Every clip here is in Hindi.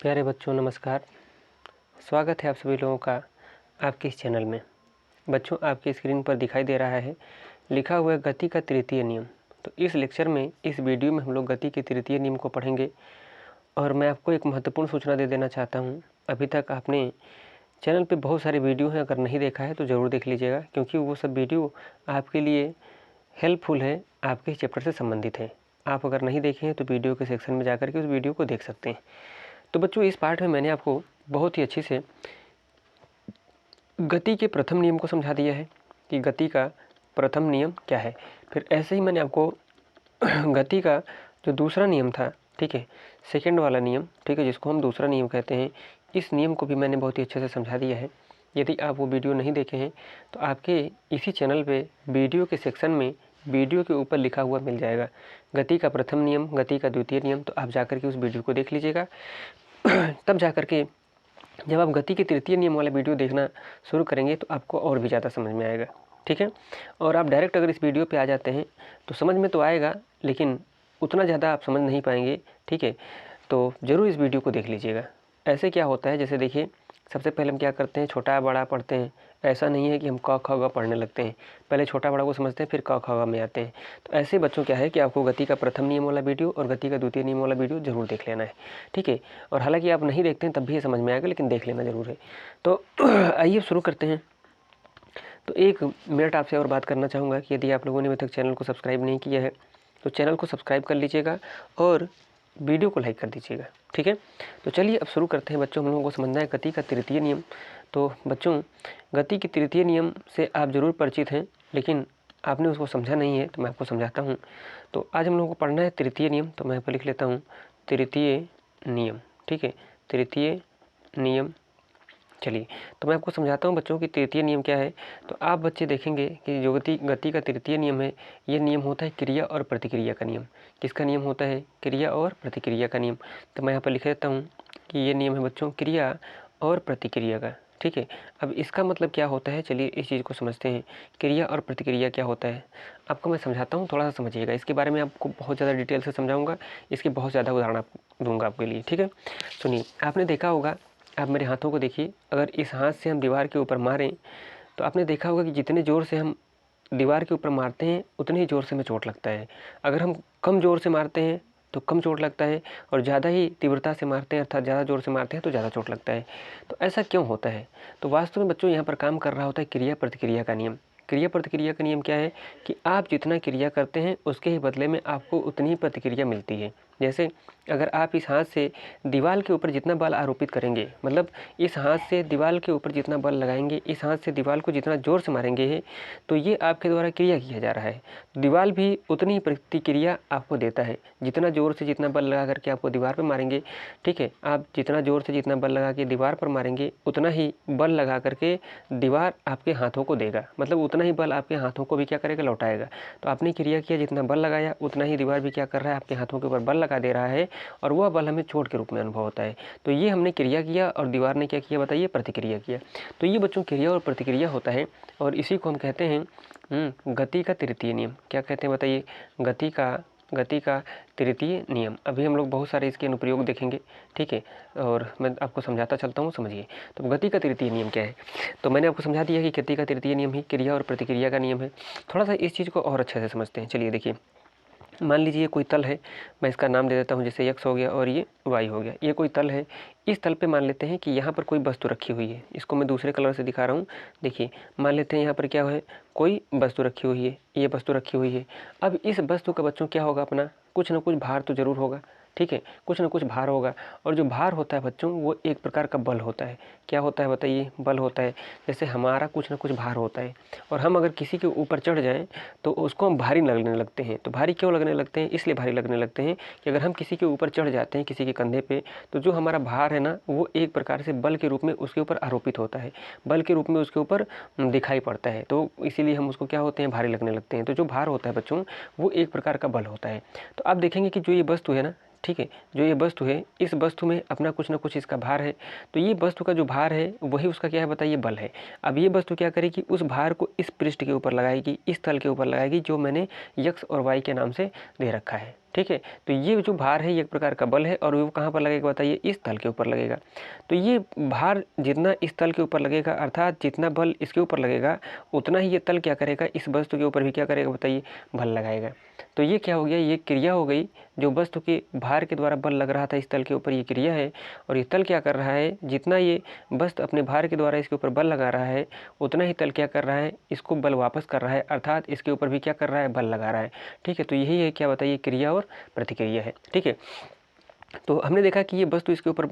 प्यारे बच्चों नमस्कार। स्वागत है आप सभी लोगों का आपके इस चैनल में। बच्चों आपकी स्क्रीन पर दिखाई दे रहा है लिखा हुआ है गति का तृतीय नियम। तो इस लेक्चर में इस वीडियो में हम लोग गति के तृतीय नियम को पढ़ेंगे और मैं आपको एक महत्वपूर्ण सूचना दे देना चाहता हूँ। अभी तक आपने चैनल पे बहुत सारे वीडियो हैं, अगर नहीं देखा है तो ज़रूर देख लीजिएगा, क्योंकि वो सब वीडियो आपके लिए हेल्पफुल है, आपके चैप्टर से संबंधित है। आप अगर नहीं देखे हैं तो वीडियो के सेक्शन में जाकर के उस वीडियो को देख सकते हैं। तो बच्चों इस पार्ट में मैंने आपको बहुत ही अच्छे से गति के प्रथम नियम को समझा दिया है कि गति का प्रथम नियम क्या है। फिर ऐसे ही मैंने आपको गति का जो दूसरा नियम था, ठीक है, सेकंड वाला नियम, ठीक है, जिसको हम दूसरा नियम कहते हैं, इस नियम को भी मैंने बहुत ही अच्छे से समझा दिया है। यदि आप वो वीडियो नहीं देखे हैं तो आपके इसी चैनल पे वीडियो के सेक्शन में वीडियो के ऊपर लिखा हुआ मिल जाएगा गति का प्रथम नियम, गति का द्वितीय नियम। तो आप जाकर के उस वीडियो को देख लीजिएगा। तब जाकर के जब आप गति के तृतीय नियम वाला वीडियो देखना शुरू करेंगे तो आपको और भी ज़्यादा समझ में आएगा, ठीक है। और आप डायरेक्ट अगर इस वीडियो पे आ जाते हैं तो समझ में तो आएगा, लेकिन उतना ज़्यादा आप समझ नहीं पाएंगे, ठीक है। तो ज़रूर इस वीडियो को देख लीजिएगा। ऐसे क्या होता है, जैसे देखिए, सबसे पहले हम क्या करते हैं, छोटा बड़ा पढ़ते हैं। ऐसा नहीं है कि हम क ख ग पढ़ने लगते हैं, पहले छोटा बड़ा को समझते हैं फिर क ख ग में आते हैं। तो ऐसे बच्चों क्या है कि आपको गति का प्रथम नियम वाला वीडियो और गति का द्वितीय नियम वाला वीडियो जरूर देख लेना है, ठीक है। और हालांकि आप नहीं देखते हैं तब भी ये समझ में आएगा, लेकिन देख लेना जरूर है। तो आइए शुरू करते हैं। तो एक मिनट आपसे और बात करना चाहूँगा कि यदि आप लोगों ने अभी तक चैनल को सब्सक्राइब नहीं किया है तो चैनल को सब्सक्राइब कर लीजिएगा और वीडियो को लाइक कर दीजिएगा, ठीक है। तो चलिए अब शुरू करते हैं बच्चों। हम लोगों को समझना है गति का तृतीय नियम। तो बच्चों गति के तृतीय नियम से आप ज़रूर परिचित हैं, लेकिन आपने उसको समझा नहीं है, तो मैं आपको समझाता हूँ। तो आज हम लोगों को पढ़ना है तृतीय नियम। तो मैं यहाँ पर लिख लेता हूँ तृतीय नियम, ठीक है, तृतीय नियम। चलिए तो मैं आपको समझाता हूँ बच्चों की तृतीय नियम क्या है। तो आप बच्चे देखेंगे कि जो गति का तृतीय नियम है, ये नियम होता है क्रिया और प्रतिक्रिया का नियम। किसका नियम होता है? क्रिया और प्रतिक्रिया का नियम। तो मैं यहाँ पर लिख देता हूँ कि ये नियम है बच्चों क्रिया और प्रतिक्रिया का, ठीक है। अब इसका मतलब क्या होता है, चलिए इस चीज़ को समझते हैं। क्रिया और प्रतिक्रिया क्या होता है आपको मैं समझाता हूँ, थोड़ा सा समझिएगा। इसके बारे में आपको बहुत ज़्यादा डिटेल से समझाऊँगा, इसके बहुत ज़्यादा उदाहरण दूंगा आपके लिए, ठीक है। सुनिए, आपने देखा होगा, आप मेरे हाथों को देखिए, अगर इस हाथ से हम दीवार के ऊपर मारें तो आपने देखा होगा कि जितने ज़ोर से हम दीवार के ऊपर मारते हैं उतने ही ज़ोर से हमें चोट लगता है। अगर हम कम ज़ोर से मारते हैं तो कम चोट लगता है, और ज़्यादा ही तीव्रता से मारते हैं अर्थात ज़्यादा ज़ोर से मारते हैं तो ज़्यादा चोट लगता है। तो ऐसा क्यों होता है? तो वास्तव में बच्चों यहाँ पर काम कर रहा होता है क्रिया प्रतिक्रिया का नियम। क्रिया प्रतिक्रिया का नियम क्या है कि आप जितना क्रिया करते हैं उसके ही बदले में आपको उतनी ही प्रतिक्रिया मिलती है। जैसे अगर आप इस हाथ से दीवार के ऊपर जितना बल आरोपित करेंगे, मतलब इस हाथ से दीवार के ऊपर जितना बल लगाएंगे, इस हाथ से दीवार को जितना ज़ोर से मारेंगे, तो ये आपके द्वारा क्रिया किया जा रहा है। दीवार भी उतनी ही प्रतिक्रिया आपको देता है। जितना ज़ोर से जितना बल लगा करके आपको दीवार पर मारेंगे, ठीक है, आप जितना ज़ोर से जितना बल लगा के दीवार पर मारेंगे उतना ही बल लगा करके दीवार आपके हाथों को देगा, मतलब उतना ही बल आपके हाथों को भी क्या करेगा, लौटाएगा। तो आपने क्रिया किया, जितना बल लगाया उतना ही दीवार भी क्या कर रहा है, आपके हाथों के ऊपर बल लगा दे रहा है, और वह बल हमें चोट के रूप में अनुभव होता है। तो ये हमने क्रिया किया और दीवार ने क्या किया, बताइए, प्रतिक्रिया किया। तो ये बच्चों क्रिया और प्रतिक्रिया होता है, और इसी को हम कहते हैं गति का तृतीय नियम। क्या कहते हैं बताइए? गति का तृतीय नियम। अभी हम लोग बहुत सारे इसके अनुप्रयोग देखेंगे, ठीक है, और मैं आपको समझाता चलता हूँ, समझिए। तो गति का तृतीय नियम क्या है? तो मैंने आपको समझा दिया कि गति का तृतीय नियम ही क्रिया और प्रतिक्रिया का नियम है। थोड़ा सा इस चीज़ को और अच्छे से समझते हैं। चलिए देखिए, मान लीजिए ये कोई तल है, मैं इसका नाम दे देता हूँ, जैसे x हो गया और ये y हो गया। ये कोई तल है, इस तल पे मान लेते हैं कि यहाँ पर कोई वस्तु रखी हुई है। इसको मैं दूसरे कलर से दिखा रहा हूँ। देखिए, मान लेते हैं यहाँ पर क्या है, कोई वस्तु रखी हुई है, ये वस्तु रखी हुई है। अब इस वस्तु का बच्चों क्या होगा, अपना कुछ ना कुछ भार तो जरूर होगा, ठीक है, कुछ ना कुछ भार होगा। और जो भार होता है बच्चों, वो एक प्रकार का बल होता है। क्या होता है बताइए? बल होता है। जैसे हमारा कुछ ना कुछ भार होता है, और हम अगर किसी के ऊपर चढ़ जाएं तो उसको हम भारी लगने लगते हैं। तो भारी क्यों लगने लगते हैं? इसलिए भारी लगने लगते हैं कि अगर हम किसी के ऊपर चढ़ जाते हैं, किसी के कंधे पे, तो जो हमारा भार है ना, वो एक प्रकार से बल के रूप में उसके ऊपर आरोपित होता है, बल के रूप में उसके ऊपर दिखाई पड़ता है। तो इसीलिए हम उसको क्या होते हैं, भारी लगने लगते हैं। तो जो भार होता है बच्चों, वो एक प्रकार का बल होता है। तो आप देखेंगे कि जो ये वस्तु है ना, ठीक है, जो ये वस्तु है, इस वस्तु में अपना कुछ ना कुछ इसका भार है। तो ये वस्तु का जो भार है वही उसका क्या है बताइए, बल है। अब ये वस्तु क्या करेगी, उस भार को इस पृष्ठ के ऊपर लगाएगी, इस तल के ऊपर लगाएगी, जो मैंने x और y के नाम से दे रखा है, ठीक है। तो ये जो भार है ये एक प्रकार का बल है और वो कहाँ पर लगेगा बताइए, इस तल के ऊपर लगेगा। तो ये भार जितना इस तल के ऊपर लगेगा, अर्थात जितना बल इसके ऊपर लगेगा उतना ही ये तल क्या करेगा, इस वस्तु के ऊपर भी क्या करेगा बताइए, बल लगाएगा। तो ये क्या हो गया, ये क्रिया हो गई, जो वस्तु के भार के द्वारा बल लग रहा था इस तल के ऊपर, ये क्रिया है। और ये तल क्या कर रहा है, जितना ये वस्तु अपने भार के द्वारा इसके ऊपर बल लगा रहा है उतना ही तल क्या कर रहा है, इसको बल वापस कर रहा है, अर्थात इसके ऊपर भी क्या कर रहा है, बल लगा रहा है। ठीक है। तो यही है क्या बताइए, क्रिया और प्रतिक्रिया है। ठीक है। तो हमने देखा कि ये वस्तु इसके ऊपर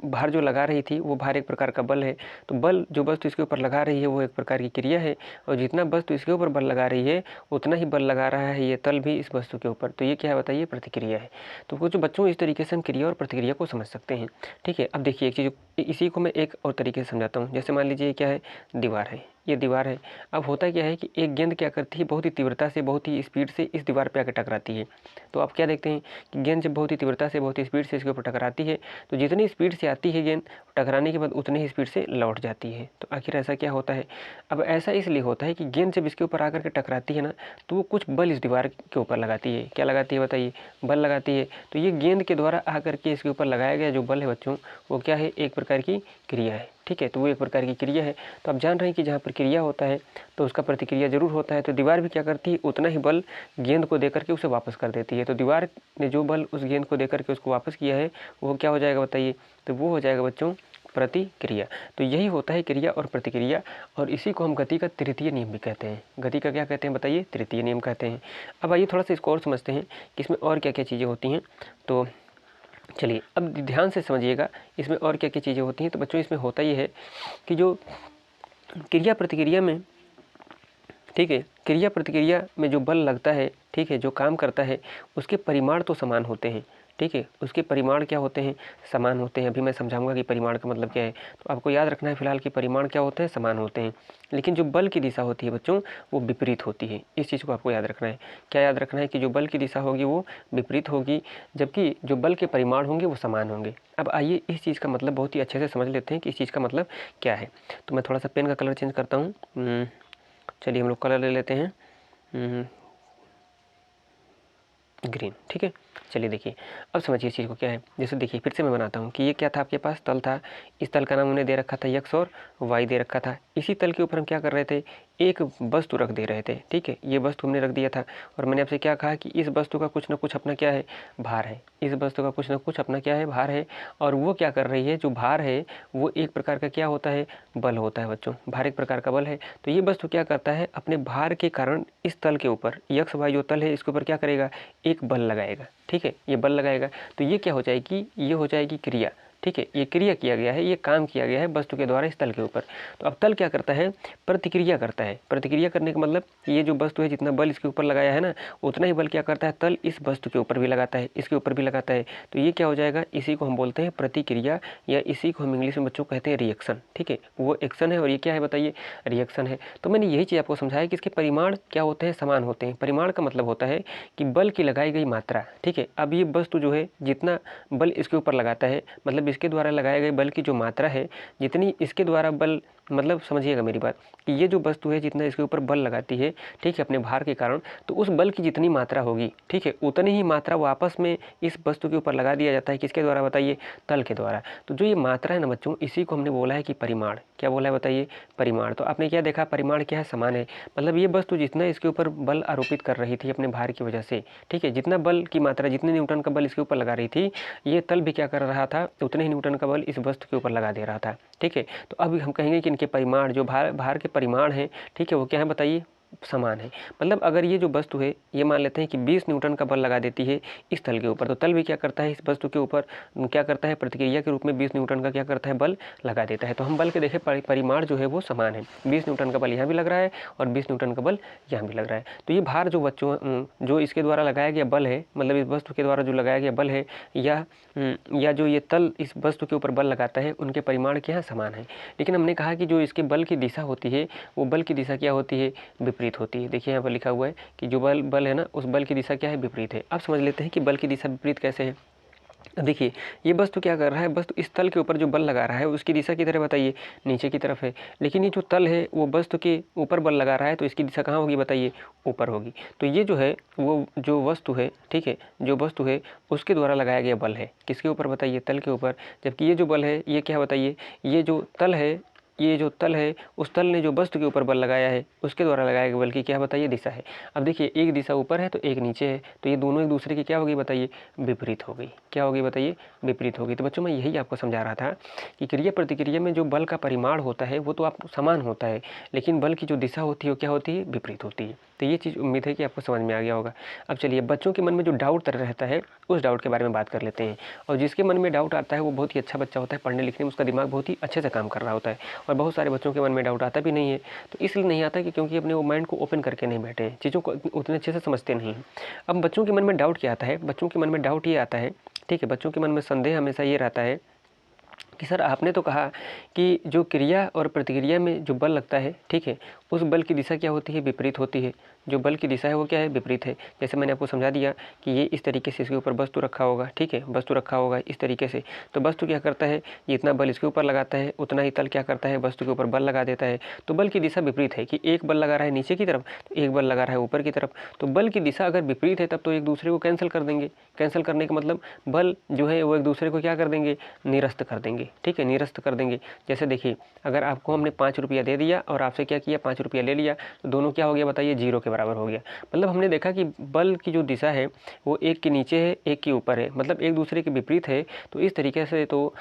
भार जो लगा रही थी वो भार एक प्रकार का बल है। तो बल जो वस्तु इसके ऊपर लगा रही है वो एक प्रकार की क्रिया है, और जितना वस्तु इसके ऊपर बल लगा रही है उतना ही बल लगा रहा है ये तल भी इस वस्तु के ऊपर। तो ये क्या है बताइए, प्रतिक्रिया है। तो कुछ बच्चों इस तरीके से हम क्रिया और प्रतिक्रिया को समझ सकते हैं। ठीक है। अब देखिए एक चीज़, इसी को मैं एक और तरीके से समझाता हूँ। जैसे मान लीजिए क्या है, दीवार है, ये दीवार है। अब होता क्या है कि एक गेंद क्या करती है, बहुत ही तीव्रता से, बहुत ही स्पीड से इस दीवार पे आकर टकराती है। तो आप क्या देखते हैं कि गेंद जब बहुत ही तीव्रता से, बहुत ही स्पीड से इसके ऊपर टकराती है, तो जितनी स्पीड से आती है गेंद, टकराने के बाद उतनी ही स्पीड से लौट जाती है। तो आखिर ऐसा क्या होता है, अब ऐसा इसलिए होता है कि गेंद जब इसके ऊपर आकर के टकराती है ना, तो वो कुछ बल इस दीवार के ऊपर लगाती है। क्या लगाती है बताइए, बल लगाती है। तो ये गेंद के द्वारा आकर के इसके ऊपर लगाया गया जो बल है बच्चों, वो क्या है, एक प्रकार की क्रिया है। ठीक है। तो वो एक प्रकार की क्रिया है। तो आप जान रहे हैं कि जहाँ पर क्रिया होता है तो उसका प्रतिक्रिया जरूर होता है। तो दीवार भी क्या करती है, उतना ही बल गेंद को देकर के उसे वापस कर देती है। तो दीवार ने जो बल उस गेंद को देकर के उसको वापस किया है वो क्या हो जाएगा बताइए, तो वो हो जाएगा बच्चों प्रतिक्रिया। तो यही होता है क्रिया और प्रतिक्रिया, और इसी को हम गति का तृतीय नियम भी कहते हैं। गति का क्या कहते हैं बताइए, तृतीय नियम कहते हैं। अब आइए थोड़ा सा इसको और समझते हैं कि इसमें और क्या क्या चीज़ें होती हैं। तो चलिए अब ध्यान से समझिएगा इसमें और क्या क्या चीज़ें होती हैं। तो बच्चों इसमें होता ये है कि जो क्रिया प्रतिक्रिया में, ठीक है, क्रिया प्रतिक्रिया में जो बल लगता है, ठीक है, जो काम करता है, उसके परिमाण तो समान होते हैं। ठीक है। उसके परिमाण क्या होते हैं, समान होते हैं। अभी मैं समझाऊंगा कि परिमाण का मतलब क्या है। तो आपको याद रखना है फिलहाल कि परिमाण क्या होते हैं, समान होते हैं। लेकिन जो बल की दिशा होती है बच्चों वो विपरीत होती है। इस चीज़ को आपको याद रखना है। क्या याद रखना है कि जो बल की दिशा होगी वो विपरीत होगी, जबकि जो बल के परिमाण होंगे वो समान होंगे। अब आइए इस चीज़ का मतलब बहुत ही अच्छे से समझ लेते हैं कि इस चीज़ का मतलब क्या है। तो मैं थोड़ा सा पेन का कलर चेंज करता हूँ। चलिए हम लोग कलर ले लेते हैं ग्रीन। ठीक है। चलिए देखिए अब समझिए इस चीज़ को क्या है। जैसे देखिए फिर से मैं बनाता हूँ कि ये क्या था, आपके पास तल था। इस तल का नाम हमने दे रखा था यक्स और वाई दे रखा था। इसी तल के ऊपर हम क्या कर रहे थे, एक वस्तु रख दे रहे थे। ठीक है। ये वस्तु हमने रख दिया था और मैंने आपसे क्या कहा कि इस वस्तु का कुछ ना कुछ अपना क्या है, भार है। इस वस्तु का कुछ ना कुछ अपना क्या है, भार है। और वो क्या कर रही है, जो भार है वो एक प्रकार का क्या होता है, बल होता है बच्चों। भार एक प्रकार का बल है। तो ये वस्तु क्या करता है, अपने भार के कारण इस तल के ऊपर, यक्स वाई जो तल है इसके ऊपर क्या करेगा, एक बल लगाएगा। ठीक है। ये बल लगाएगा तो ये क्या हो जाएगी, ये हो जाएगी क्रिया। ठीक है। ये क्रिया किया गया है, ये काम किया गया है वस्तु के द्वारा इस तल के ऊपर। तो अब तल क्या करता है, प्रतिक्रिया करता है। प्रतिक्रिया करने का मतलब ये जो वस्तु है जितना बल इसके ऊपर लगाया है ना, उतना ही बल क्या करता है, तल इस वस्तु के ऊपर भी लगाता है, इसके ऊपर भी लगाता है। तो ये क्या हो जाएगा, इसी को हम बोलते हैं प्रतिक्रिया, या इसी को हम इंग्लिश में बच्चों कहते हैं रिएक्शन। ठीक है। वो एक्शन है और ये क्या है बताइए, रिएक्शन है। तो मैंने यही चीज़ आपको समझाया कि इसके परिमाण क्या होते हैं, समान होते हैं। परिमाण का मतलब होता है कि बल की लगाई गई मात्रा। ठीक है। अब ये वस्तु जो है जितना बल इसके ऊपर लगाता है, मतलब इसके द्वारा लगाए गए बल की जो मात्रा है, जितनी इसके द्वारा बल, मतलब समझिएगा मेरी बात कि ये जो वस्तु है जितना इसके ऊपर बल लगाती है, ठीक है, अपने भार के कारण, तो उस बल की जितनी मात्रा होगी, ठीक है, उतनी ही मात्रा वापस में इस वस्तु के ऊपर लगा दिया जाता है। किसके द्वारा बताइए, तल के द्वारा। तो जो ये मात्रा है ना बच्चों, इसी को हमने बोला है कि परिमाण। क्या बोला है बताइए, परिमाण। तो आपने क्या देखा, परिमाण क्या है, समान है। मतलब ये वस्तु जितना इसके ऊपर बल आरोपित कर रही थी अपने भार की वजह से, ठीक है, जितना बल की मात्रा, जितने न्यूटन का बल इसके ऊपर लगा रही थी, ये तल भी क्या कर रहा था, उतने ही न्यूटन का बल इस वस्तु के ऊपर लगा दे रहा था। ठीक है। तो अब हम कहेंगे कि इनके परिमाण, जो भार के परिमाण है, ठीक है, वो क्या है बताइए, समान है। मतलब अगर ये जो वस्तु है ये मान लेते हैं कि 20 न्यूटन का बल लगा देती है इस तल के ऊपर, तो तल भी क्या करता है, इस वस्तु के ऊपर क्या करता है, प्रतिक्रिया के रूप में 20 न्यूटन का क्या करता है, बल लगा देता है। तो हम बल के देखें परिमाण जो है वो समान है। 20 न्यूटन का बल यहाँ भी लग रहा है और 20 न्यूटन का बल यहाँ भी लग रहा है। तो ये भार जो बच्चों, जो इसके द्वारा लगाया गया बल है, मतलब इस वस्तु के द्वारा जो लगाया गया बल है, या जो ये तल इस वस्तु के ऊपर बल लगाता है, उनके परिमाण क्या समान है। लेकिन हमने कहा कि जो इसके बल की दिशा होती है, वो बल की दिशा क्या होती है, विपरीत होती है। देखिए यहाँ पर लिखा हुआ है कि जो बल है ना, उस बल की दिशा क्या है, विपरीत है। अब समझ लेते हैं कि बल की दिशा विपरीत कैसे है। देखिए ये वस्तु क्या कर रहा है, वस्तु इस तल के ऊपर जो बल लगा रहा है उसकी दिशा किधर है बताइए, नीचे की तरफ है। लेकिन ये जो तल है वो वस्तु के ऊपर बल लगा रहा है, तो इसकी दिशा कहाँ होगी बताइए, ऊपर होगी। तो ये जो है वो जो वस्तु है, ठीक है, जो वस्तु है उसके द्वारा लगाया गया बल है, किसके ऊपर बताइए, तल के ऊपर। जबकि ये जो बल है ये क्या बताइए, ये जो तल है, ये जो तल है उस तल ने जो वस्तु के ऊपर बल लगाया है उसके द्वारा लगाया गया बल की क्या बताइए, दिशा है। अब देखिए एक दिशा ऊपर है तो एक नीचे है, तो ये दोनों एक दूसरे की क्या होगी बताइए, विपरीत हो गई। क्या होगी बताइए, विपरीत होगी। तो बच्चों मैं यही आपको समझा रहा था कि क्रिया प्रतिक्रिया में जो बल का परिमाण होता है वो तो आप समान होता है, लेकिन बल की जो दिशा होती है वो क्या होती है, विपरीत होती है। तो ये चीज़ उम्मीद है कि आपको समझ में आ गया होगा। अब चलिए बच्चों के मन में जो डाउट रहता है उस डाउट के बारे में बात कर लेते हैं। और जिसके मन में डाउट आता है वो बहुत ही अच्छा बच्चा होता है, पढ़ने लिखने में उसका दिमाग बहुत ही अच्छे से काम कर रहा होता है। और बहुत सारे बच्चों के मन में डाउट आता भी नहीं है, तो इसलिए नहीं आता कि क्योंकि अपने वो माइंड को ओपन करके नहीं बैठे हैं, चीज़ों को उतने अच्छे से समझते नहीं हैं। अब बच्चों के मन में डाउट क्या आता है, बच्चों के मन में डाउट ये आता है, ठीक है, बच्चों के मन में संदेह हमेशा ये रहता है कि सर आपने तो कहा कि जो क्रिया और प्रतिक्रिया में जो बल लगता है, ठीक है, उस बल की दिशा क्या होती है, विपरीत होती है। जो बल की दिशा है वो क्या है, विपरीत है। जैसे मैंने आपको समझा दिया कि ये इस तरीके से इसके ऊपर वस्तु रखा होगा, ठीक है, वस्तु रखा होगा इस तरीके से, तो वस्तु क्या करता है, जितना बल इसके ऊपर लगाता है उतना ही तल क्या करता है, वस्तु के ऊपर बल लगा देता है। तो बल की दिशा विपरीत है कि एक बल लगा रहा है नीचे की तरफ, तो एक बल लगा रहा है ऊपर की तरफ। तो बल की दिशा अगर विपरीत है तब तो एक दूसरे को कैंसिल कर देंगे। कैंसिल करने का मतलब बल जो है वो एक दूसरे को क्या कर देंगे, निरस्त कर देंगे, ठीक है, निरस्त कर देंगे। जैसे देखिए अगर आपको हमने 5 रुपया दे दिया और आपसे क्या किया, 5 रुपया ले लिया, तो दोनों क्या हो गया बताइए, जीरो के बराबर हो गया। मतलब हमने देखा कि बल की जो दिशा है वो एक के नीचे है एक के ऊपर है, मतलब एक दूसरे के विपरीत है। तो इस तरीके से तो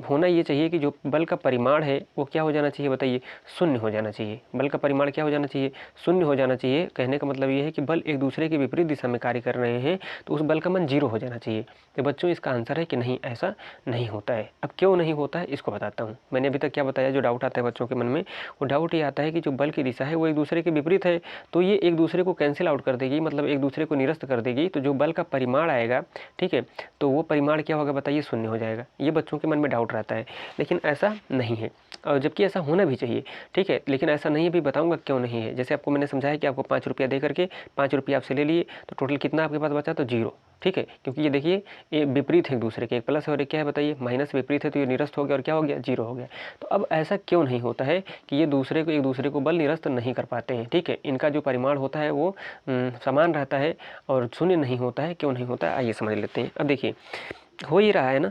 होना ये चाहिए कि जो बल का परिमाण है वो क्या हो जाना चाहिए बताइए, शून्य हो जाना चाहिए। बल का परिमाण क्या हो जाना चाहिए, शून्य हो जाना चाहिए। कहने का मतलब ये है कि बल एक दूसरे के विपरीत दिशा में कार्य कर रहे हैं तो उस बल का मान जीरो हो जाना चाहिए। तो बच्चों इसका आंसर है कि नहीं, ऐसा नहीं होता है। अब क्यों नहीं होता है इसको बताता हूँ। मैंने अभी तक क्या बताया, जो डाउट आता है बच्चों के मन में वो डाउट ये आता है कि जो बल की दिशा है वो एक दूसरे के विपरीत है, तो ये एक दूसरे को कैंसिल आउट कर देगी, मतलब एक दूसरे को निरस्त कर देगी। तो जो बल का परिमाण आएगा, ठीक है, तो वो परिमाण क्या होगा बताइए, शून्य हो जाएगा। ये बच्चों के मन में डाउट रहता है, लेकिन ऐसा नहीं है, और जबकि ऐसा होना भी चाहिए, ठीक है, लेकिन ऐसा नहीं है, भी बताऊंगा क्यों नहीं है। जैसे आपको मैंने समझाया कि आपको 5 रुपया दे करके 5 रुपया आपसे ले लिए, तो टोटल कितना आपके पास बचा, तो जीरो, ठीक है, क्योंकि ये देखिए ये विपरीत है एक दूसरे के, एक प्लस है और एक क्या है बताइए, माइनस विपरीत है, तो ये निरस्त हो गया और क्या हो गया, जीरो हो गया। तो अब ऐसा क्यों नहीं होता है कि ये दूसरे को एक दूसरे को बल निरस्त नहीं कर पाते हैं, ठीक है, इनका जो परिमाण होता है वो समान रहता है और शून्य नहीं होता है। क्यों नहीं होता है आइए समझ लेते हैं। अब देखिए हो ही रहा है ना,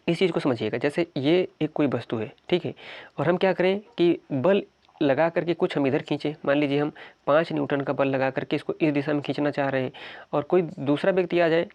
इस चीज़ को समझिएगा। जैसे ये एक कोई वस्तु है, ठीक है, और हम क्या करें कि बल लगा करके कुछ हम इधर खींचें। मान लीजिए हम 5 न्यूटन का बल लगा करके इसको इस दिशा में खींचना चाह रहे हैं, और कोई दूसरा व्यक्ति आ जाए,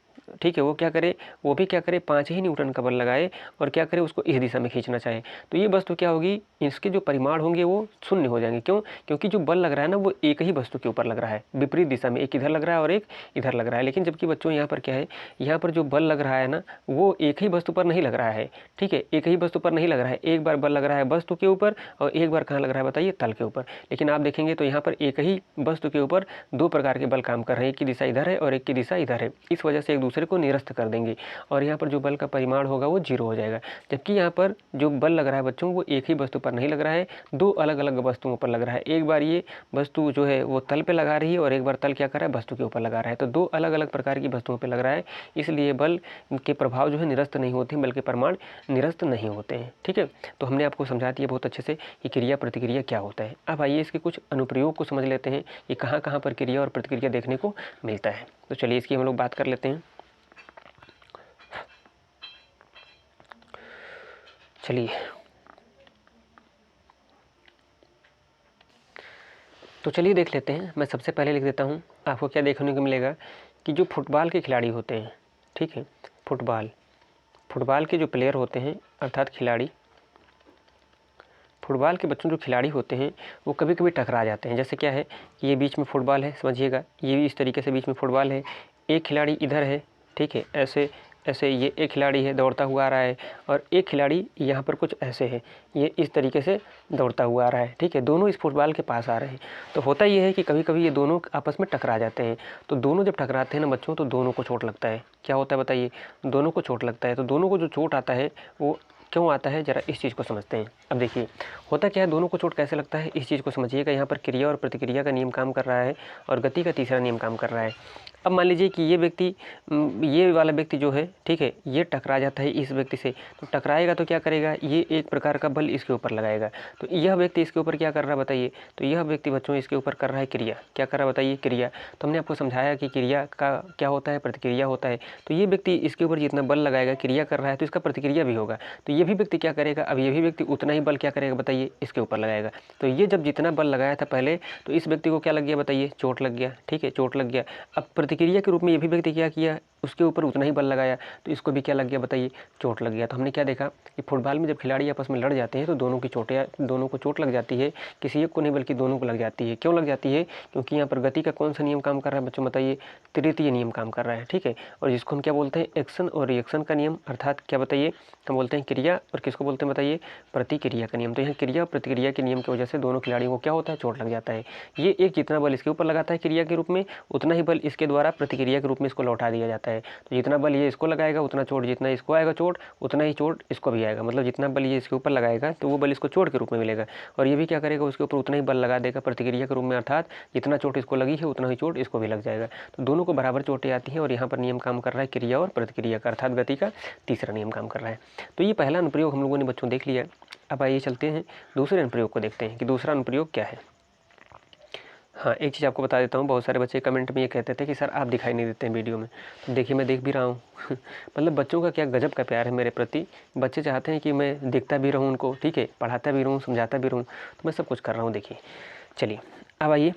ठीक है, वो क्या करे, वो भी क्या करे, 5 ही न्यूटन का बल लगाए और क्या करे, उसको इस दिशा में खींचना चाहे, तो ये वस्तु क्या होगी, इसके जो परिमाण होंगे वो शून्य हो जाएंगे। क्यों, क्योंकि जो बल लग रहा है ना वो एक ही वस्तु के ऊपर लग रहा है, विपरीत दिशा में, एक इधर लग रहा है और एक इधर लग रहा है। लेकिन जबकि बच्चों यहाँ पर क्या है, यहाँ पर जो बल लग रहा है ना वो एक ही वस्तु पर नहीं लग रहा है, ठीक है, एक ही वस्तु पर नहीं लग रहा है, एक बार बल लग रहा है वस्तु के ऊपर और एक बार कहाँ लग रहा है बताइए, तल के ऊपर। लेकिन आप देखेंगे तो यहाँ पर एक ही वस्तु के ऊपर दो प्रकार के बल काम कर रहे हैं, एक की दिशा इधर है और एक की दिशा इधर है, इस वजह से एक दूसरे को निरस्त कर देंगे और यहाँ पर जो बल का परिमाण होगा वो जीरो हो जाएगा। जबकि यहाँ पर जो बल लग रहा है बच्चों वो एक ही वस्तु पर नहीं लग रहा है, दो अलग अलग वस्तुओं पर लग रहा है। एक बार ये वस्तु जो है वो तल पे लगा रही है और एक बार तल क्या कर रहा है, वस्तु के ऊपर लगा रहा है, तो दो अलग अलग प्रकार की वस्तुओं पर लग रहा है, इसलिए बल के प्रभाव जो है निरस्त नहीं होते हैं बल्कि परिमाण निरस्त नहीं होते हैं, ठीक है। तो हमने आपको समझा दिया बहुत अच्छे से कि क्रिया प्रतिक्रिया क्या होता है। अब आइए इसके कुछ अनुप्रयोग को समझ लेते हैं कि कहाँ कहाँ पर क्रिया और प्रतिक्रिया देखने को मिलता है। तो चलिए इसकी हम लोग बात कर लेते हैं। चलिए तो चलिए देख लेते हैं। मैं सबसे पहले लिख देता हूँ, आपको क्या देखने को मिलेगा कि जो फुटबॉल के खिलाड़ी होते हैं, ठीक है, फुटबॉल के जो प्लेयर होते हैं अर्थात खिलाड़ी, फुटबॉल के बच्चों जो खिलाड़ी होते हैं वो कभी कभी टकरा जाते हैं। जैसे क्या है कि ये बीच में फुटबॉल है, समझिएगा, ये भी इस तरीके से बीच में फुटबॉल है, एक खिलाड़ी इधर है, ठीक है, ऐसे ऐसे ये एक खिलाड़ी है दौड़ता हुआ आ रहा है और एक खिलाड़ी यहाँ पर कुछ ऐसे है, ये इस तरीके से दौड़ता हुआ आ रहा है, ठीक है, दोनों इस फुटबॉल के पास आ रहे हैं। तो होता ये है कि कभी कभी ये दोनों आपस में टकरा जाते हैं। तो दोनों जब टकराते हैं ना बच्चों, तो दोनों को चोट लगता है। क्या होता है बताइए, दोनों को चोट लगता है। तो दोनों को जो चोट आता है वो क्यों आता है, जरा इस चीज़ को समझते हैं। अब देखिए होता क्या है, दोनों को चोट कैसे लगता है इस चीज़ को समझिएगा। यहाँ पर क्रिया और प्रतिक्रिया का नियम काम कर रहा है और गति का तीसरा नियम काम कर रहा है। अब मान लीजिए कि ये वाला व्यक्ति जो है, ठीक है, ये टकरा जाता है इस व्यक्ति से, तो टकराएगा तो क्या करेगा, ये एक प्रकार का बल इसके ऊपर लगाएगा। तो यह व्यक्ति इसके ऊपर क्या कर रहा है बताइए, तो यह व्यक्ति बच्चों इसके ऊपर कर रहा है क्रिया। क्या कर रहा है बताइए, क्रिया। तो हमने आपको समझाया कि क्रिया का क्या होता है, प्रतिक्रिया होता है। तो ये व्यक्ति इसके ऊपर जितना बल लगाएगा, क्रिया कर रहा है, तो इसका प्रतिक्रिया भी होगा। तो ये भी व्यक्ति क्या करेगा, अब ये भी व्यक्ति उतना ही बल क्या करेगा बताइए, इसके ऊपर लगाएगा। तो ये जब जितना बल लगाया था पहले, तो इस व्यक्ति को क्या लग गया बताइए, चोट लग गया, ठीक है, चोट लग गया। अब प्रतिक्रिया के रूप में ये भी व्यक्ति क्या किया, उसके ऊपर उतना ही बल लगाया, तो इसको भी क्या लग गया बताइए, चोट लग गया। तो हमने क्या देखा कि फुटबॉल में जब खिलाड़ी आपस में लड़ जाते हैं तो दोनों को चोट लग जाती है, किसी एक को नहीं बल्कि दोनों को लग जाती है। क्यों लग जाती है, क्योंकि यहाँ पर गति का कौन सा नियम काम कर रहा है बच्चों बताइए, तृतीय नियम काम कर रहा है, ठीक है। और जिसको हम क्या बोलते हैं, एक्शन और रिएक्शन का नियम, अर्थात क्या बताइए, हम बोलते हैं क्रिया, और किसको बोलते हैं बताइए, प्रतिक्रिया का नियम। तो यहाँ क्रिया और प्रतिक्रिया के नियम की वजह से दोनों खिलाड़ियों को क्या होता है, चोट लग जाता है। ये एक जितना बल इसके ऊपर लगाता है क्रिया के रूप में, उतना ही बल इसके द्वारा प्रतिक्रिया के रूप में इसको लौटा दिया जाता है। तो जितना बल ये इसको लगाएगा उतना चोट, जितना इसको आएगा चोट उतना ही चोट इसको भी आएगा। मतलब जितना बल ये इसके ऊपर लगाएगा तो वो बल इसको चोट के रूप में मिलेगा, और ये भी क्या करेगा, उसके ऊपर उतना ही बल लगा देगा प्रतिक्रिया के रूप में, अर्थात जितना चोट इसको लगी है उतना ही चोट इसको भी लग जाएगा। तो दोनों को बराबर चोटें आती हैं, और यहाँ पर नियम काम कर रहा है क्रिया और प्रतिक्रिया का, अर्थात गति का तीसरा नियम काम कर रहा है। तो ये पहला अनुप्रयोग हम लोगों ने बच्चों देख लिया। अब आइए चलते हैं दूसरे अनुप्रयोग को देखते हैं कि दूसरा अनुप्रयोग क्या है। हाँ, एक चीज़ आपको बता देता हूँ, बहुत सारे बच्चे कमेंट में ये कहते थे कि सर आप दिखाई नहीं देते हैं वीडियो में। तो देखिए मैं देख भी रहा हूँ मतलब बच्चों का क्या गजब का प्यार है मेरे प्रति। बच्चे चाहते हैं कि मैं देखता भी रहूँ उनको, ठीक है, पढ़ाता भी रहूँ, समझाता भी रहूँ, तो मैं सब कुछ कर रहा हूँ। देखिए चलिए अब आइए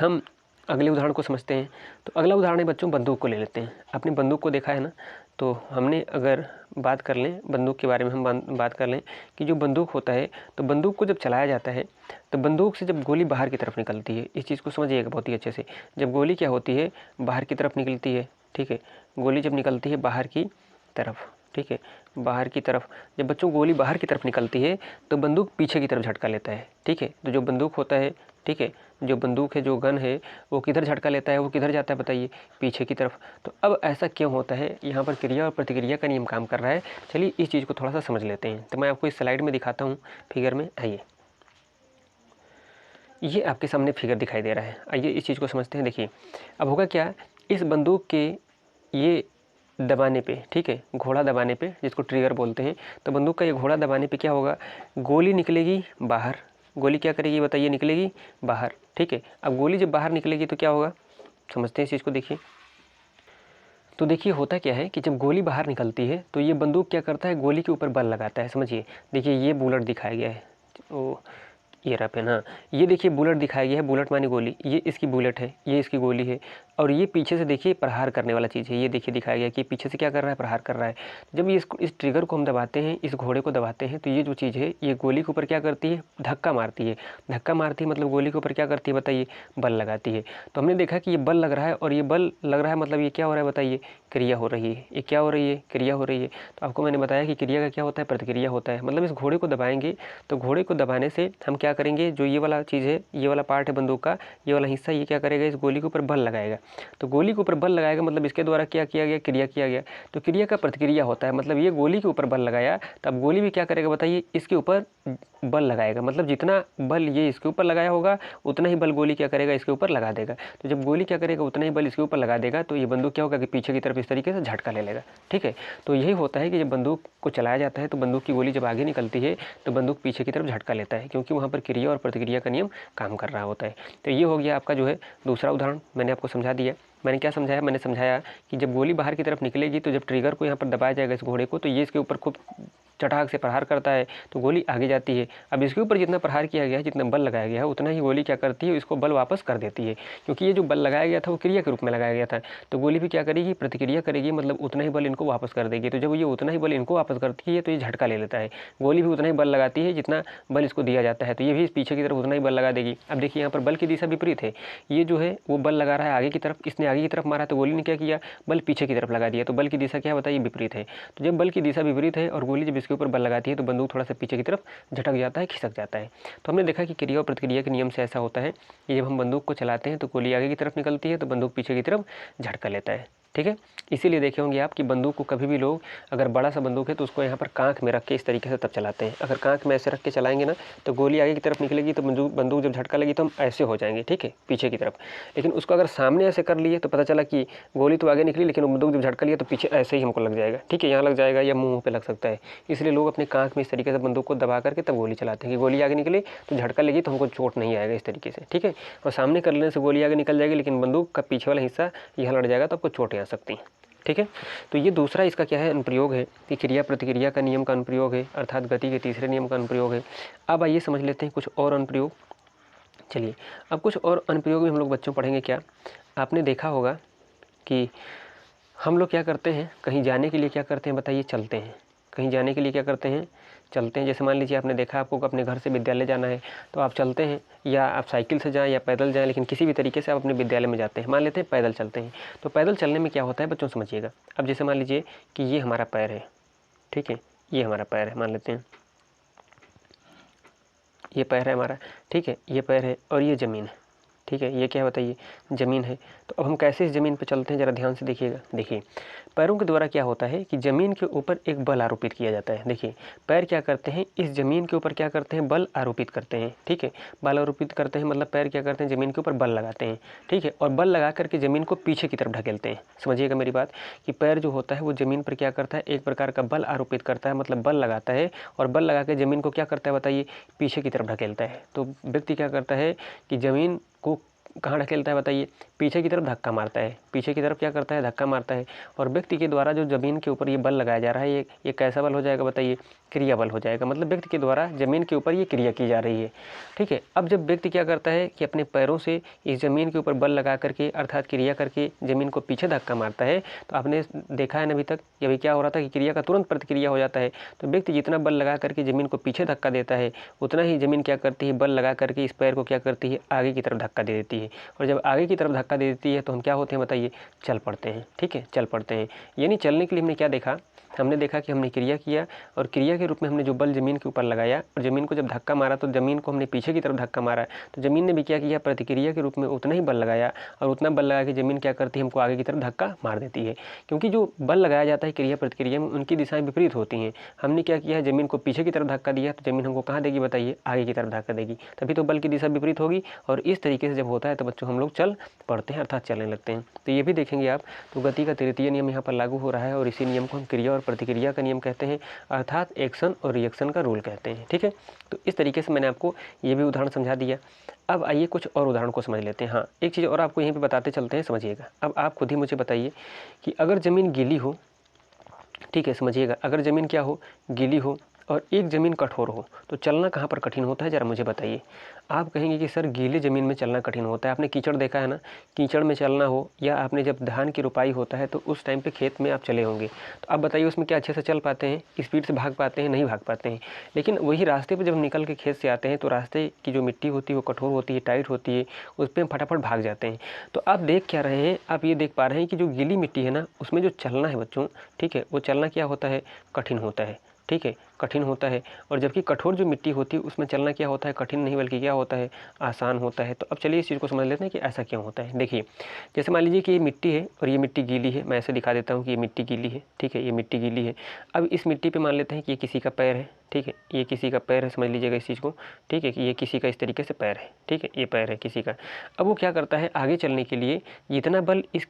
हम अगले उदाहरण को समझते हैं। तो अगला उदाहरण है बच्चों, बंदूक को ले लेते हैं। आपने बंदूक को देखा है ना, तो हमने अगर बात कर लें बंदूक के बारे में, हम बात कर लें कि जो बंदूक होता है, तो बंदूक को जब चलाया जाता है तो बंदूक से जब गोली बाहर की तरफ निकलती है, इस चीज़ को समझिएगा बहुत ही अच्छे से। जब गोली क्या होती है, बाहर की तरफ निकलती है, ठीक है, गोली जब निकलती है बाहर की तरफ, ठीक है, बाहर की तरफ, जब बच्चों गोली बाहर की तरफ निकलती है तो बंदूक पीछे की तरफ झटका लेता है, ठीक है। तो जो बंदूक होता है, ठीक है, जो बंदूक है, जो गन है, वो किधर झटका लेता है, वो किधर जाता है बताइए, पीछे की तरफ। तो अब ऐसा क्यों होता है, यहाँ पर क्रिया और प्रतिक्रिया का नियम काम कर रहा है। चलिए इस चीज़ को थोड़ा सा समझ लेते हैं। तो मैं आपको इस स्लाइड में दिखाता हूँ, फिगर में आइए, ये आपके सामने फिगर दिखाई दे रहा है। आइए इस चीज़ को समझते हैं। देखिए अब होगा क्या, इस बंदूक के ये दबाने पे, ठीक है, घोड़ा दबाने पे, जिसको ट्रिगर बोलते हैं, तो बंदूक का ये घोड़ा दबाने पे क्या होगा, गोली निकलेगी बाहर। गोली क्या करेगी बताइए, निकलेगी बाहर, ठीक है। अब गोली जब बाहर निकलेगी तो क्या होगा, समझते हैं इस चीज़ को। देखिए तो देखिए होता क्या है कि जब गोली बाहर निकलती है तो ये बंदूक क्या करता है, गोली के ऊपर बल लगाता है। समझिए, देखिए ये बुलेट दिखाया गया है, ओ ये रहा पेन, हाँ, ये देखिए बुलेट दिखाया गया है, बुलेट माने गोली, ये इसकी बुलेट है, ये इसकी गोली है, और ये पीछे से देखिए प्रहार करने वाला चीज़ है। ये देखिए दिखाया गया कि पीछे से क्या कर रहा है, प्रहार कर रहा है। जब ये इस ट्रिगर को हम दबाते हैं, इस घोड़े को दबाते हैं, तो ये जो चीज़ है ये गोली के ऊपर क्या करती है, धक्का मारती है। धक्का मारती है मतलब गोली के ऊपर क्या करती है बताइए, बल लगाती है। तो हमने देखा कि ये बल लग रहा है, और ये बल लग रहा है मतलब ये क्या हो रहा है बताइए, क्रिया हो रही है। ये क्या हो रही है, क्रिया हो रही है। तो आपको मैंने बताया कि क्रिया का क्या होता है, प्रतिक्रिया होता है। मतलब इस घोड़े को दबाएंगे तो घोड़े को दबाने से हम क्या करेंगे, जो ये वाला चीज़ है, ये वाला पार्ट है बंदूक का, ये वाला हिस्सा, ये क्या करेगा, इस गोली के ऊपर बल लगाएगा। तो गोली के ऊपर बल लगाएगा मतलब इसके द्वारा क्या किया गया, क्रिया किया गया। तो क्रिया का प्रतिक्रिया होता है, मतलब ये गोली के ऊपर बल लगाया, तब गोली भी क्या करेगा बताइए, इसके ऊपर बल लगाएगा। मतलब जितना बल ये इसके ऊपर लगाया होगा उतना ही बल गोली क्या करेगा, इसके ऊपर लगा देगा। तो जब गोली क्या करेगा, उतना ही बल इसके ऊपर लगा देगा, तो ये बंदूक क्या होगा कि पीछे की तरफ इस तरीके से झटका ले लेगा, ठीक है। तो यही होता है कि जब बंदूक को चलाया जाता है तो बंदूक की गोली जब आगे निकलती है तो बंदूक पीछे की तरफ झटका लेता है, क्योंकि वहाँ पर क्रिया और प्रतिक्रिया का नियम काम कर रहा होता है। तो ये हो गया आपका जो है दूसरा उदाहरण, मैंने आपको समझा दिया। मैंने क्या समझाया, मैंने समझाया कि जब गोली बाहर की तरफ निकलेगी तो जब ट्रिगर को यहाँ पर दबाया जाएगा इस घोड़े को, तो ये इसके ऊपर खूब चटाक से प्रहार करता है, तो गोली आगे जाती है। अब इसके ऊपर जितना प्रहार किया गया है, जितना बल लगाया गया है, उतना ही गोली क्या करती है, इसको बल वापस कर देती है, क्योंकि ये जो बल लगाया गया था वो क्रिया के रूप में लगाया गया था। तो गोली भी क्या करेगी, प्रतिक्रिया करेगी, मतलब उतना ही बल इनको वापस कर देगी। तो जब ये उतना ही बल इनको वापस करती है तो ये झटका ले लेता है। गोली भी उतना ही बल लगाती है जितना बल इसको दिया जाता है, तो ये भी पीछे की तरफ उतना ही बल लगा देगी। अब देखिए यहाँ पर बल की दिशा विपरीत है, ये जो है वो बल लगा रहा है आगे की तरफ, इसने आगे की तरफ मारा, तो गोली ने क्या किया, बल पीछे की तरफ लगा दिया। तो बल की दिशा क्या बताइए, विपरीत है। तो जब बल की दिशा विपरीत है और गोली जब इसके ऊपर बल लगाती है तो बंदूक थोड़ा सा पीछे की तरफ झटक जाता है, खिसक जाता है। तो हमने देखा कि क्रिया और प्रतिक्रिया के नियम से ऐसा होता है कि जब हम बंदूक को चलाते हैं तो गोली आगे की तरफ निकलती है तो बंदूक पीछे की तरफ झटका लेता है। ठीक है। इसीलिए देखे होंगे आप कि बंदूक को कभी भी लोग, अगर बड़ा सा बंदूक है तो उसको यहाँ पर कांख में रख के इस तरीके से तब चलाते हैं। अगर कांख में ऐसे रख के चलाएंगे ना तो गोली आगे की तरफ निकलेगी, तो बंदूक जब झटका लगी तो हम ऐसे हो जाएंगे, ठीक है, पीछे की तरफ। लेकिन उसको अगर सामने ऐसे कर लिए तो पता चला कि गोली तो आगे निकली, लेकिन बंदूक जब झटका लिया तो पीछे ऐसे ही हमको लग जाएगा, ठीक है, यहाँ लग जाएगा या मुँह पे लग सकता है। इसलिए लोग अपने कांख में इस तरीके से बंदूक को दबा करके तब गोली चलाते हैं कि गोली आगे निकले तो झटका लगी तो हमको चोट नहीं आएगा, इस तरीके से, ठीक है। और सामने कर लेने से गोली आगे निकल जाएगी, लेकिन बंदूक का पीछे वाला हिस्सा यहाँ लड़ जाएगा तो आपको चोटें आ सकती हैं, ठीक है। तो ये दूसरा इसका क्या है, अनुप्रयोग है कि क्रिया प्रतिक्रिया का नियम का अनुप्रयोग है, अर्थात गति के तीसरे नियम का अनुप्रयोग है। अब आइए समझ लेते हैं कुछ और अनुप्रयोग। चलिए अब कुछ और अनुप्रयोग भी हम लोग बच्चों पढ़ेंगे। क्या आपने देखा होगा कि हम लोग क्या करते हैं, कहीं जाने के लिए क्या करते हैं बताइए, चलते हैं। कहीं जाने के लिए क्या करते हैं, चलते हैं। जैसे मान लीजिए आपने देखा आपको अपने घर से विद्यालय जाना है तो आप चलते हैं, या आप साइकिल से जाएं या पैदल जाएं, लेकिन किसी भी तरीके से आप अपने विद्यालय में जाते हैं। मान लेते हैं पैदल चलते हैं। तो पैदल चलने में क्या होता है बच्चों, समझिएगा। अब जैसे मान लीजिए कि ये हमारा पैर है, ठीक है, ये हमारा पैर है, मान लेते हैं ये पैर है हमारा, ठीक है, ये पैर है और ये ज़मीन है, ठीक है, ये क्या है बताइए, ज़मीन है। तो अब हम कैसे इस ज़मीन पर चलते हैं, ज़रा ध्यान से देखिएगा। देखिए पैरों के द्वारा क्या होता है कि ज़मीन के ऊपर एक बल आरोपित किया जाता है। देखिए पैर क्या करते हैं, इस ज़मीन के ऊपर क्या करते हैं, बल आरोपित करते हैं, ठीक है। बल आरोपित करते हैं मतलब पैर क्या करते हैं, ज़मीन के ऊपर बल लगाते हैं, ठीक है, और बल लगा करके ज़मीन को पीछे की तरफ ढकेलते हैं। समझिएगा मेरी बात कि पैर जो होता है वो ज़मीन पर क्या करता है, एक प्रकार का बल आरोपित करता है, मतलब बल लगाता है, और बल लगा के ज़मीन को क्या करता है बताइए, पीछे की तरफ ढकेलता है। तो व्यक्ति क्या करता है कि ज़मीन को कहाँ ढकेलता है बताइए, पीछे की तरफ धक्का मारता है। पीछे की तरफ क्या करता है, धक्का मारता है। और व्यक्ति के द्वारा जो ज़मीन के ऊपर ये बल लगाया जा रहा है, ये कैसा बल हो जाएगा बताइए, क्रिया बल हो जाएगा। मतलब व्यक्ति के द्वारा ज़मीन के ऊपर ये क्रिया की जा रही है, ठीक है। अब जब व्यक्ति क्या करता है कि अपने पैरों से इस ज़मीन के ऊपर बल लगा करके अर्थात क्रिया करके ज़मीन को पीछे धक्का मारता है, तो आपने देखा है ना अभी तक कि अभी क्या हो रहा था कि क्रिया का तुरंत प्रतिक्रिया हो जाता है। तो व्यक्ति जितना बल लगा करके ज़मीन को पीछे धक्का देता है, उतना ही ज़मीन क्या करती है, बल लगा करके इस पैर को क्या करती है, आगे की तरफ धक्का दे देती है। और जब आगे की तरफ धक्का दे देती है तो हम क्या होते हैं बताइए, चल पड़ते हैं, ठीक है, चल पड़ते हैं। यानी चलने के लिए हमने क्या देखा, हमने देखा कि हमने क्रिया किया और क्रिया के रूप में हमने जो बल ज़मीन के ऊपर लगाया और ज़मीन को जब धक्का मारा तो ज़मीन को हमने पीछे की तरफ धक्का मारा, तो ज़मीन ने भी क्या किया, प्रतिक्रिया के रूप में उतना ही बल लगाया, और उतना बल लगा के ज़मीन क्या करती है, हमको आगे की तरफ धक्का मार देती है। क्योंकि जो बल लगाया जाता है क्रिया प्रतिक्रिया में, उनकी दिशाएं विपरीत होती हैं। हमने क्या किया है, ज़मीन को पीछे की तरफ धक्का दिया तो ज़मीन हमको कहाँ देगी बताइए, आगे की तरफ धक्का देगी, तभी तो बल की दिशा विपरीत होगी। और इस तरीके से जब होता है तो बच्चों हम लोग चल पड़ते हैं अर्थात चलने लगते हैं। तो ये भी देखेंगे आप। तो गति का तृतीय नियम यहाँ पर लागू हो रहा है और इसी नियम को हम क्रिया और प्रतिक्रिया का नियम कहते हैं, अर्थात एक्शन और रिएक्शन का रूल कहते हैं, ठीक है। तो इस तरीके से मैंने आपको ये भी उदाहरण समझा दिया। अब आइए कुछ और उदाहरण को समझ लेते हैं। हाँ, एक चीज़ और आपको यहीं पे बताते चलते हैं, समझिएगा। अब आप खुद ही मुझे बताइए कि अगर ज़मीन गीली हो, ठीक है, समझिएगा, अगर ज़मीन क्या हो, गीली हो और एक ज़मीन कठोर हो तो चलना कहाँ पर कठिन होता है, ज़रा मुझे बताइए। आप कहेंगे कि सर गीली ज़मीन में चलना कठिन होता है। आपने कीचड़ देखा है ना, कीचड़ में चलना हो, या आपने जब धान की रुपाई होता है तो उस टाइम पे खेत में आप चले होंगे, तो आप बताइए उसमें क्या अच्छे से चल पाते हैं, स्पीड से भाग पाते हैं, नहीं भाग पाते हैं। लेकिन वही रास्ते पर जब निकल के खेत से आते हैं तो रास्ते की जो मिट्टी होती है वो कठोर होती है, टाइट होती है, उस पर हम फटाफट भाग जाते हैं। तो आप देख क्या रहे हैं, आप ये देख पा रहे हैं कि जो गीली मिट्टी है ना, उसमें जो चलना है बच्चों, ठीक है, वो चलना क्या होता है, कठिन होता है, ठीक है, कठिन होता है। और जबकि कठोर जो मिट्टी होती है उसमें चलना क्या होता है, कठिन नहीं बल्कि क्या होता है, आसान होता है। तो अब चलिए इस चीज़ को समझ लेते हैं कि ऐसा क्यों होता है। देखिए जैसे मान लीजिए कि ये मिट्टी है और ये मिट्टी गीली है, मैं ऐसे दिखा देता हूँ कि ये मिट्टी गीली है, ठीक है, ये मिट्टी गीली है। अब इस मिट्टी पे मान लेते हैं कि ये किसी का पैर है, ठीक है, ये किसी का पैर है, समझ लीजिएगा इस चीज़ को, ठीक है, कि ये किसी का इस तरीके से पैर है, ठीक है, ये पैर है किसी का। अब वो क्या करता है, आगे चलने के लिए जितना बल इस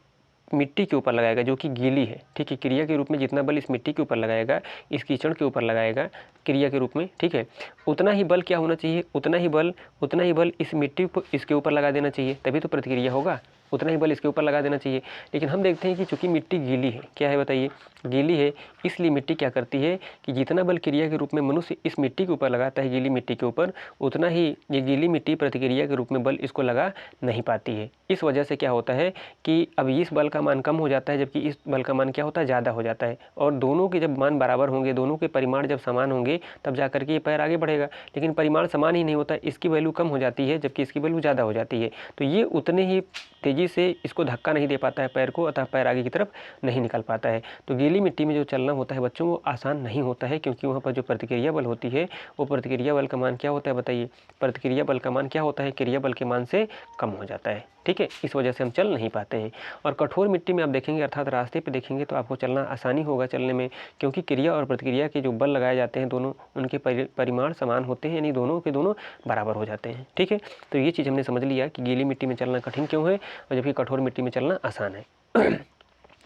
मिट्टी के ऊपर लगाएगा जो कि गीली है, ठीक है, क्रिया के रूप में जितना बल इस मिट्टी के ऊपर लगाएगा, इस कीचड़ के ऊपर लगाएगा क्रिया के रूप में, ठीक है, उतना ही बल क्या होना चाहिए, उतना ही बल इस मिट्टी को इसके ऊपर लगा देना चाहिए, तभी तो प्रतिक्रिया होगा। उतना ही बल इसके ऊपर लगा देना चाहिए। लेकिन हम देखते हैं कि चूंकि मिट्टी गीली है, क्या है बताइए, गीली है, इसलिए मिट्टी क्या करती है कि जितना बल क्रिया के रूप में मनुष्य इस मिट्टी के ऊपर लगाता है, गीली मिट्टी के ऊपर, उतना ही ये गीली मिट्टी प्रतिक्रिया के रूप में बल इसको लगा नहीं पाती है। इस वजह से क्या होता है कि अब इस बल का मान कम हो जाता है, जबकि इस बल का मान क्या होता है, ज़्यादा हो जाता है। और दोनों के जब मान बराबर होंगे, दोनों के परिमाण जब समान होंगे, तब जा करके ये पैर आगे बढ़ेगा। लेकिन परिमाण समान ही नहीं होता, इसकी वैल्यू कम हो जाती है जबकि इसकी वैल्यू ज़्यादा हो जाती है। तो ये उतने ही तेज़ी से इसको धक्का नहीं दे पाता है पैर को, अतः पैर आगे की तरफ नहीं निकल पाता है। तो गीली मिट्टी में जो चलना होता है बच्चों, वो आसान नहीं होता है, क्योंकि वहाँ पर जो प्रतिक्रिया बल होती है, वो प्रतिक्रिया बल का मान क्या होता है बताइए, प्रतिक्रिया बल का मान क्या होता है, क्रिया बल के मान से कम हो जाता है। ठीक है, इस वजह से हम चल नहीं पाते हैं। और कठोर मिट्टी में आप देखेंगे अर्थात रास्ते पे देखेंगे तो आपको चलना आसानी होगा चलने में, क्योंकि क्रिया और प्रतिक्रिया के जो बल लगाए जाते हैं दोनों उनके परिमाण समान होते हैं, यानी दोनों के दोनों बराबर हो जाते हैं। ठीक है, तो ये चीज़ हमने समझ लिया कि गीली मिट्टी में चलना कठिन क्यों है और जबकि कठोर मिट्टी में चलना आसान है।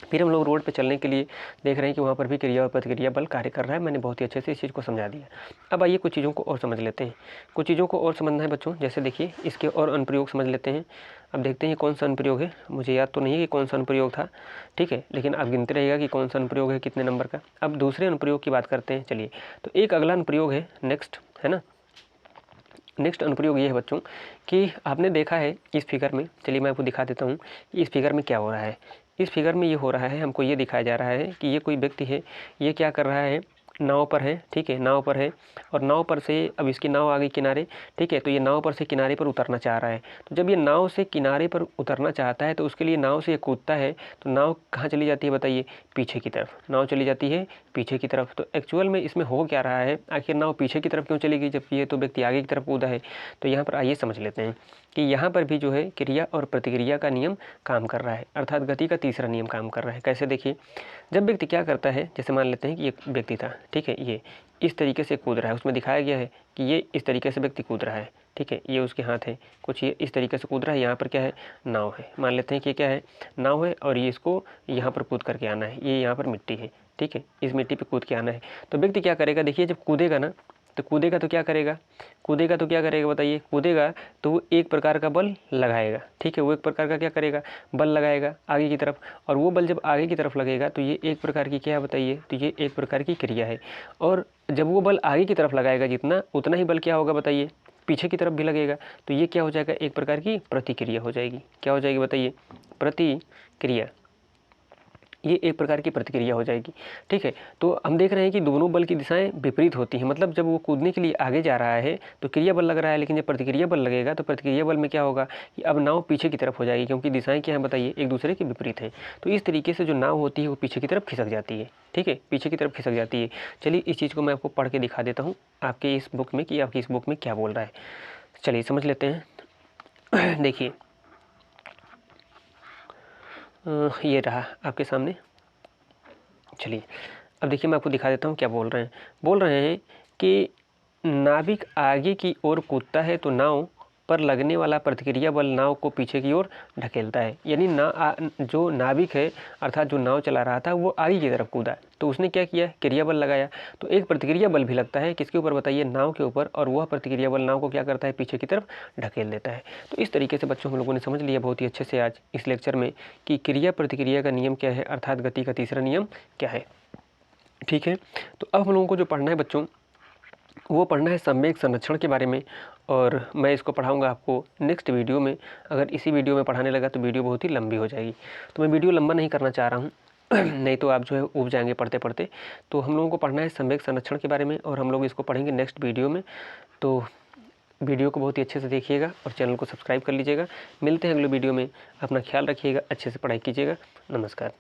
फिर हम लोग रोड पे चलने के लिए देख रहे हैं कि वहाँ पर भी क्रिया और प्रतिक्रिया बल कार्य कर रहा है। मैंने बहुत ही अच्छे से इस चीज़ को समझा दिया। अब आइए कुछ चीज़ों को और समझ लेते हैं। कुछ चीज़ों को और समझना है बच्चों, जैसे देखिए इसके और अनुप्रयोग समझ लेते हैं। अब देखते हैं कौन सा अनुप्रयोग है, मुझे याद तो नहीं है कि कौन सा अनुप्रयोग था, ठीक है, लेकिन आप गिनते रहिएगा कि कौन सा अनुप्रयोग है कितने नंबर का। अब दूसरे अनुप्रयोग की बात करते हैं। चलिए, तो एक अगला अनुप्रयोग है नेक्स्ट, है ना। नेक्स्ट अनुप्रयोग ये है बच्चों कि आपने देखा है इस फिगर में, चलिए मैं आपको दिखा देता हूँ कि इस फिगर में क्या हो रहा है। इस फिगर में ये हो रहा है, हमको ये दिखाया जा रहा है कि ये कोई व्यक्ति है, ये क्या कर रहा है, नाव पर है, ठीक है, नाव पर है और नाव पर से अब इसकी नाव आ गई किनारे, ठीक है, तो ये नाव पर से किनारे पर उतरना चाह रहा है। तो जब ये नाव से किनारे पर उतरना चाहता है तो उसके लिए नाव से ये कूदता है, तो नाव कहाँ चली जाती है बताइए, पीछे की तरफ नाव चली जाती है, पीछे की तरफ। तो एक्चुअल में इसमें हो क्या रहा है, आखिर नाव पीछे की तरफ क्यों चली गई जबकि ये तो व्यक्ति आगे की तरफ कूदा है। तो यहाँ पर आइए समझ लेते हैं कि यहाँ पर भी जो है क्रिया और प्रतिक्रिया का नियम काम कर रहा है, अर्थात गति का तीसरा नियम काम कर रहा है। कैसे, देखिए, जब व्यक्ति क्या करता है, जैसे मान लेते हैं कि एक व्यक्ति था, ठीक है, ये इस तरीके से कूद रहा है, उसमें दिखाया गया है कि ये इस तरीके से व्यक्ति कूद रहा है, ठीक है, ये उसके हाथ है, कुछ ये इस तरीके से कूद रहा है, यहाँ पर क्या है, नाव है, मान लेते हैं कि ये क्या है, नाव है और ये इसको यहाँ पर कूद करके आना है, ये यहाँ पर मिट्टी है, ठीक है, इस मिट्टी पे कूद के आना है। तो व्यक्ति क्या करेगा, देखिए जब कूदेगा ना, तो कूदेगा तो क्या करेगा, कूदेगा तो क्या करेगा बताइए, कूदेगा तो वो एक प्रकार का बल लगाएगा, ठीक है, वो एक प्रकार का क्या करेगा, बल लगाएगा आगे की तरफ, और वो बल जब आगे की तरफ लगेगा तो ये एक प्रकार की क्या है बताइए, तो ये एक प्रकार की क्रिया है। और जब वो बल आगे की तरफ लगाएगा जितना, उतना ही बल क्या होगा बताइए, पीछे की तरफ भी लगेगा, तो ये क्या हो जाएगा, एक प्रकार की प्रतिक्रिया हो जाएगी। क्या हो जाएगी बताइए, प्रतिक्रिया, ये एक प्रकार की प्रतिक्रिया हो जाएगी, ठीक है। तो हम देख रहे हैं कि दोनों बल की दिशाएं विपरीत होती हैं, मतलब जब वो कूदने के लिए आगे जा रहा है तो क्रिया बल लग रहा है, लेकिन जब प्रतिक्रिया बल लगेगा तो प्रतिक्रिया बल में क्या होगा कि अब नाव पीछे की तरफ हो जाएगी, क्योंकि दिशाएं क्या हैं बताइए, एक दूसरे के विपरीत हैं। तो इस तरीके से जो नाव होती है वो पीछे की तरफ खिसक जाती है, ठीक है, पीछे की तरफ खिसक जाती है। चलिए इस चीज़ को मैं आपको पढ़ के दिखा देता हूँ आपके इस बुक में कि आपकी इस बुक में क्या बोल रहा है। चलिए समझ लेते हैं। देखिए ये रहा आपके सामने। चलिए अब देखिए मैं आपको दिखा देता हूँ क्या बोल रहे हैं कि नाविक आगे की ओर कूदता है तो नाव पर लगने वाला प्रतिक्रिया बल नाव को पीछे की ओर ढकेलता है। यानी जो नाविक है अर्थात जो नाव चला रहा था वो आगे की तरफ कूदा, तो उसने क्या किया, क्रिया बल लगाया, तो एक प्रतिक्रिया बल भी लगता है किसके ऊपर बताइए, नाव के ऊपर, और वह प्रतिक्रिया बल नाव को क्या करता है, पीछे की तरफ ढकेल देता है। तो इस तरीके से बच्चों हम लोगों ने समझ लिया बहुत ही अच्छे से आज इस लेक्चर में कि क्रिया प्रतिक्रिया का नियम क्या है, अर्थात गति का तीसरा नियम क्या है, ठीक है। तो अब हम लोगों को जो पढ़ना है बच्चों वो पढ़ना है संवेग संरक्षण के बारे में, और मैं इसको पढ़ाऊंगा आपको नेक्स्ट वीडियो में। अगर इसी वीडियो में पढ़ाने लगा तो वीडियो बहुत ही लंबी हो जाएगी, तो मैं वीडियो लंबा नहीं करना चाह रहा हूँ। नहीं तो आप जो है ऊब जाएंगे पढ़ते पढ़ते। तो हम लोगों को पढ़ना है संवेग संरक्षण के बारे में और हम लोग इसको पढ़ेंगे नेक्स्ट वीडियो में। तो वीडियो को बहुत ही अच्छे से देखिएगा और चैनल को सब्सक्राइब कर लीजिएगा। मिलते हैं अगले वीडियो में, अपना ख्याल रखिएगा, अच्छे से पढ़ाई कीजिएगा। नमस्कार।